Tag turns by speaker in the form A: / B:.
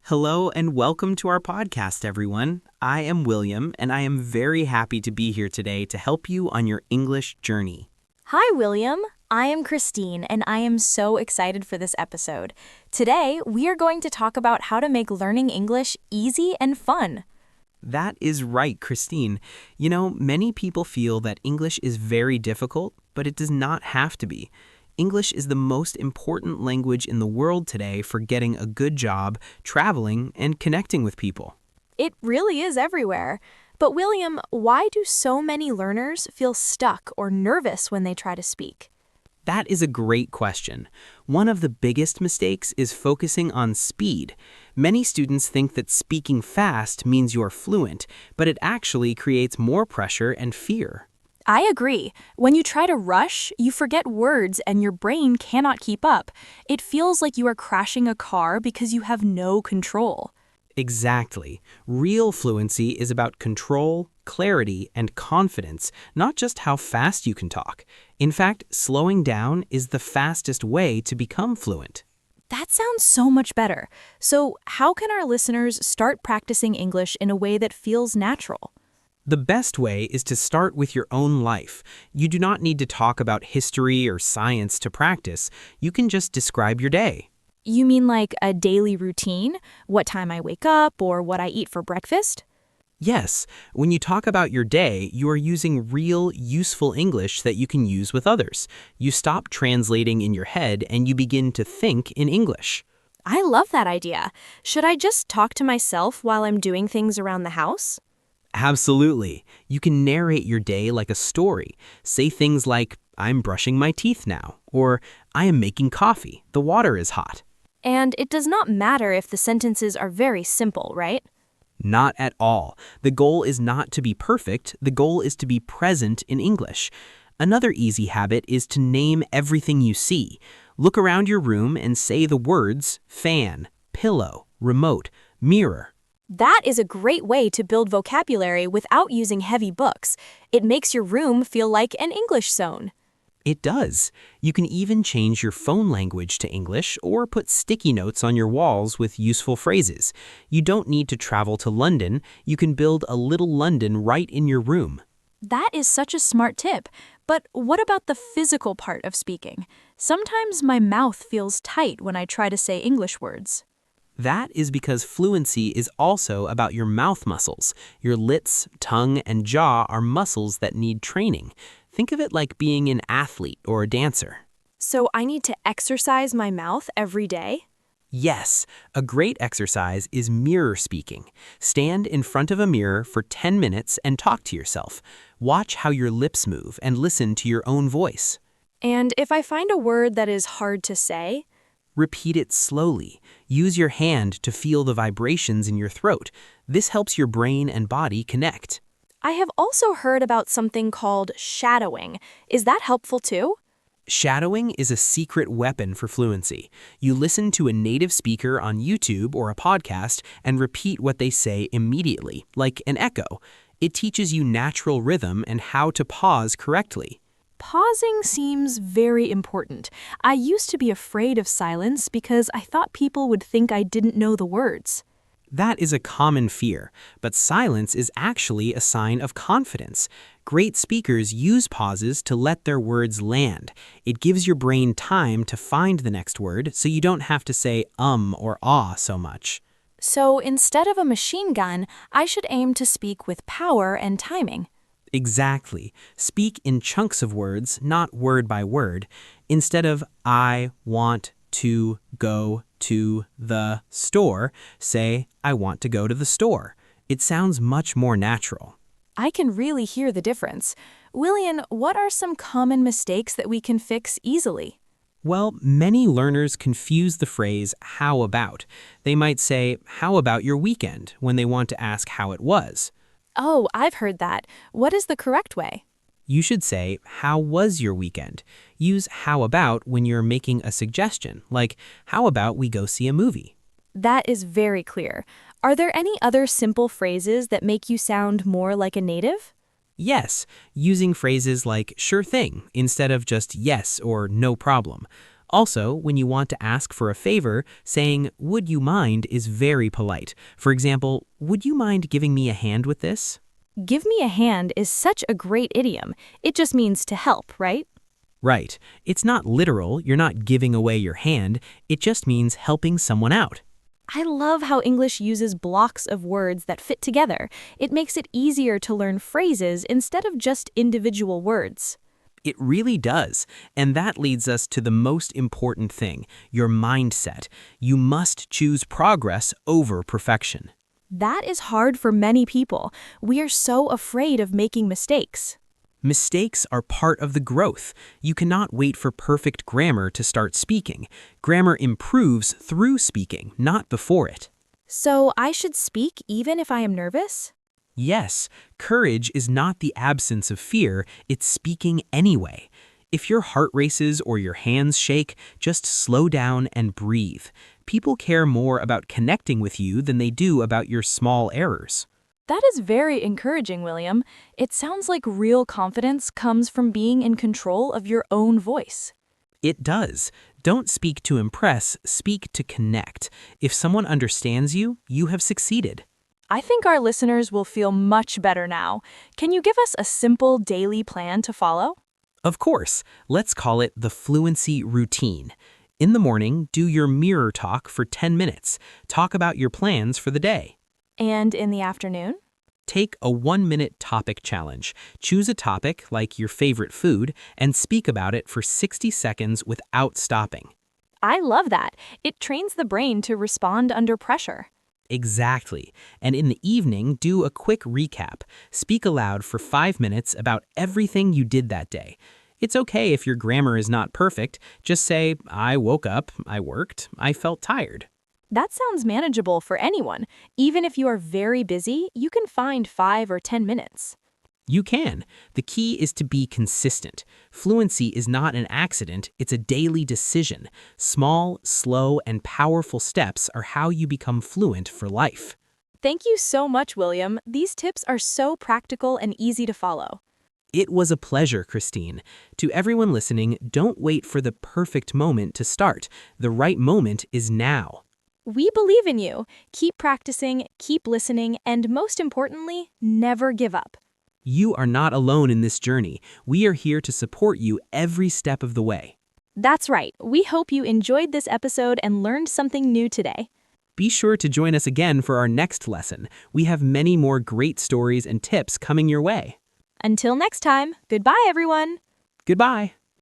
A: Hello and welcome to our podcast, everyone. I am William, and I am very happy to be here today to help you on your English journey.
B: Hi, William. I am Christine, and I am so excited for this episode. Today, we are going to talk about how to make learning English easy and fun.
A: That is right, Christine. You know, many people feel that English is very difficult, but it does not have to be. English is the most important language in the world today for getting a good job, traveling, and connecting with people.
B: It really is everywhere. But William, why do so many learners feel stuck or nervous when they try to speak?
A: That is a great question. One of the biggest mistakes is focusing on speed. Many students think that speaking fast means you're fluent, but it actually creates more pressure and fear.
B: I agree. When you try to rush, you forget words and your brain cannot keep up. It feels like you are crashing a car because you have no control.
A: Exactly. Real fluency is about control, clarity, and confidence, not just how fast you can talk. In fact, slowing down is the fastest way to become fluent.
B: That sounds so much better. So, how can our listeners start practicing English in a way that feels natural?
A: The best way is to start with your own life. You do not need to talk about history or science to practice. You can just describe your day.
B: You mean like a daily routine? What time I wake up or what I eat for breakfast?
A: Yes, when you talk about your day, you are using real, useful English that you can use with others. You stop translating in your head and you begin to think in English.
B: I love that idea. Should I just talk to myself while I'm doing things around the house?
A: Absolutely. You can narrate your day like a story. Say things like, I'm brushing my teeth now, or I am making coffee. The water is hot.
B: And it does not matter if the sentences are very simple, right?
A: Not at all. The goal is not to be perfect. The goal is to be present in English. Another easy habit is to name everything you see. Look around your room and say the words fan, pillow, remote, mirror.
B: That is a great way to build vocabulary without using heavy books. It makes your room feel like an English zone.
A: It does. You can even change your phone language to English or put sticky notes on your walls with useful phrases. You don't need to travel to London. You can build a little London right in your room.
B: That is such a smart tip. But what about the physical part of speaking? Sometimes my mouth feels tight when I try to say English words.
A: That is because fluency is also about your mouth muscles. Your lips, tongue, and jaw are muscles that need training. Think of it like being an athlete or a dancer.
B: So I need to exercise my mouth every day?
A: Yes, a great exercise is mirror speaking. Stand in front of a mirror for 10 minutes and talk to yourself. Watch how your lips move and listen to your own voice.
B: And if I find a word that is hard to say?
A: Repeat it slowly. Use your hand to feel the vibrations in your throat. This helps your brain and body connect.
B: I have also heard about something called shadowing. Is that helpful too?
A: Shadowing is a secret weapon for fluency. You listen to a native speaker on YouTube or a podcast and repeat what they say immediately, like an echo. It teaches you natural rhythm and how to pause correctly.
B: Pausing seems very important. I used to be afraid of silence because I thought people would think I didn't know the words.
A: That is a common fear, but silence is actually a sign of confidence. Great speakers use pauses to let their words land. It gives your brain time to find the next word, so you don't have to say or ah so much.
B: So instead of a machine gun, I should aim to speak with power and timing.
A: Exactly. Speak in chunks of words, not word by word. Instead of I want to go to the store, say I want to go to the store. It sounds much more natural.
B: I can really hear the difference. William, what are some common mistakes that we can fix easily?
A: Well, many learners confuse the phrase how about. They might say, how about your weekend, when they want to ask how it was.
B: Oh, I've heard that. What is the correct way?
A: You should say, how was your weekend? Use how about when you're making a suggestion, like, how about we go see a movie?
B: That is very clear. Are there any other simple phrases that make you sound more like a native?
A: Yes, using phrases like sure thing instead of just yes or no problem. Also, when you want to ask for a favor, saying, "Would you mind?" is very polite. For example, "Would you mind giving me a hand with this?"
B: Give me a hand is such a great idiom. It just means to help, right?
A: Right. It's not literal, you're not giving away your hand, it just means helping someone out.
B: I love how English uses blocks of words that fit together. It makes it easier to learn phrases instead of just individual words.
A: It really does. And that leads us to the most important thing, your mindset. You must choose progress over perfection.
B: That is hard for many people. We are so afraid of making mistakes.
A: Mistakes are part of the growth. You cannot wait for perfect grammar to start speaking. Grammar improves through speaking, not before it.
B: So I should speak even if I am nervous?
A: Yes, courage is not the absence of fear, it's speaking anyway. If your heart races or your hands shake, just slow down and breathe. People care more about connecting with you than they do about your small errors.
B: That is very encouraging, William. It sounds like real confidence comes from being in control of your own voice.
A: It does. Don't speak to impress, speak to connect. If someone understands you, you have succeeded.
B: I think our listeners will feel much better now. Can you give us a simple daily plan to follow?
A: Of course, let's call it the fluency routine. In the morning, do your mirror talk for 10 minutes. Talk about your plans for the day.
B: And in the afternoon?
A: Take a 1-minute topic challenge. Choose a topic, like your favorite food, and speak about it for 60 seconds without stopping.
B: I love that. It trains the brain to respond under pressure.
A: Exactly. And in the evening, do a quick recap. Speak aloud for 5 minutes about everything you did that day. It's okay if your grammar is not perfect. Just say, "I woke up, I worked, I felt tired."
B: That sounds manageable for anyone. Even if you are very busy, you can find 5 or 10 minutes.
A: You can. The key is to be consistent. Fluency is not an accident, it's a daily decision. Small, slow, and powerful steps are how you become fluent for life.
B: Thank you so much, William. These tips are so practical and easy to follow.
A: It was a pleasure, Christine. To everyone listening, don't wait for the perfect moment to start. The right moment is now.
B: We believe in you. Keep practicing, keep listening, and most importantly, never give up.
A: You are not alone in this journey. We are here to support you every step of the way.
B: That's right. We hope you enjoyed this episode and learned something new today.
A: Be sure to join us again for our next lesson. We have many more great stories and tips coming your way.
B: Until next time, goodbye, everyone.
A: Goodbye.